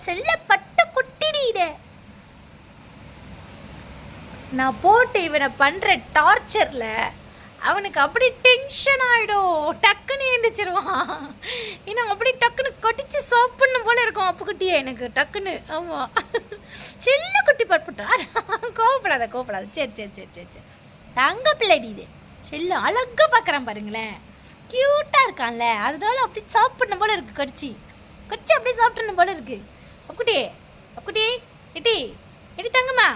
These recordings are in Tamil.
செல்ல பட்டு குட்டிடி இது. நான் போட்டு இவனை பண்ற டார்ச்சர்ல அவனுக்கு அப்படி டென்ஷன் ஆயிடும். டக்குன்னு எழுந்திரிச்சிருவான். இன்னும் அப்படி டக்குன்னு கடிச்சு சாப்பிடணும் போல இருக்கும் அப்புக்குட்டியே எனக்கு டக்குன்னு. ஆமா செல்ல குட்டி பட்டுட்டா. கோவப்படாத. சரி சரி சரி சரி சரி தங்க பிள்ளைடி இது. செல்ல அழகா பார்க்குறான் பாருங்களேன். க்யூட்டாக இருக்கான்ல, அதனால அப்படி சாப்பிடணும் போல இருக்கு. கடிச்சு அப்படியே சாப்பிடணும் போல இருக்கு. அப்புக்குட்டி எட்டி எட்டி தங்கம்மா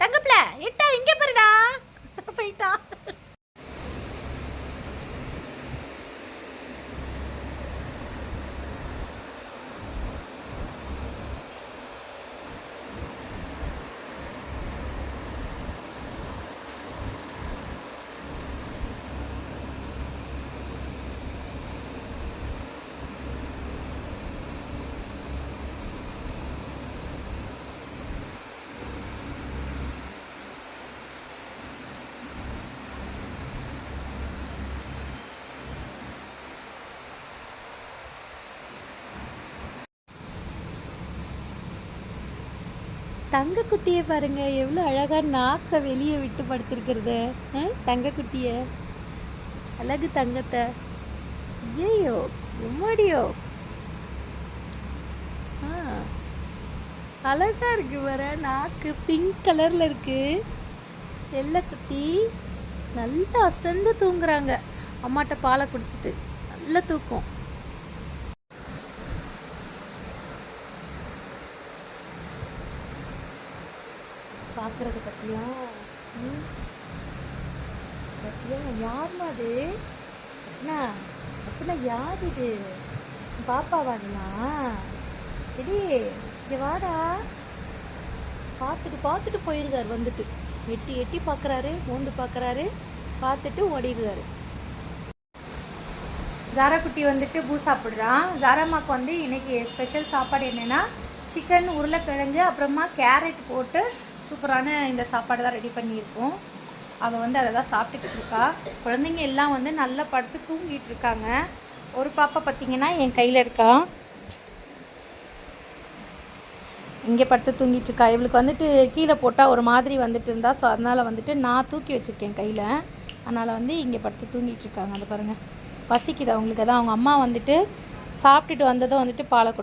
தங்கப்பில எட்டா இங்கே பாருடா போயிட்டா. தங்கக்குட்டியை பாருங்க எவ்வளோ அழகா நாக்க வெளியே விட்டு படுத்திருக்கிறது. தங்கக்குட்டிய அழகு தங்கத்தை. ஐயோ உம்மாடியோ அழகா இருக்கு வர. நாக்கு பிங்க் கலர்ல இருக்கு. செல்லக்குட்டி நல்லா அசந்து தூங்குறாங்க. அம்மாட்ட பாலை குடிச்சிட்டு நல்ல தூக்கம். பார்க்குறது பற்றியா யாருமா அது? அப்படின்னா யார் இது? பாப்பாவாங்களா? எடி இங்கே வாடா. பார்த்துட்டு போயிருக்காரு. வந்துட்டு எட்டி பார்க்குறாரு, மோந்து பார்க்குறாரு, பார்த்துட்டு ஓடிடுறாரு. ஜாரா குட்டி வந்துட்டு பூ சாப்பிட்றான். ஜாராமாக்கு வந்து இன்னைக்கு ஸ்பெஷல் சாப்பாடு என்னென்னா சிக்கன், உருளைக்கிழங்கு, அப்புறமா கேரட் போட்டு சூப்பரான இந்த சாப்பாடு தான் ரெடி பண்ணியிருக்கோம். அவள் வந்து அதை தான் சாப்பிட்டுக்கிட்டு இருக்கா. குழந்தைங்க எல்லாம் வந்து நல்லா படுத்து தூங்கிட்டு இருக்காங்க. ஒரு பாப்பா பார்த்திங்கன்னா என் கையில் இருக்கா, இங்கே படுத்து தூங்கிட்டு இருக்கா. இவளுக்கு வந்துட்டு கீழே போட்டால் ஒரு மாதிரி வந்துட்டு இருந்தா. ஸோ அதனால் வந்துட்டு நான் தூக்கி வச்சுருக்கேன் கையில். அதனால் வந்து இங்கே படுத்து தூங்கிட்டு இருக்காங்க. அதை பாருங்கள், பசிக்குது அவங்களுக்கு. தான் அவங்க அம்மா வந்துட்டு சாப்பிட்டுட்டு வந்ததும் வந்துட்டு பாலை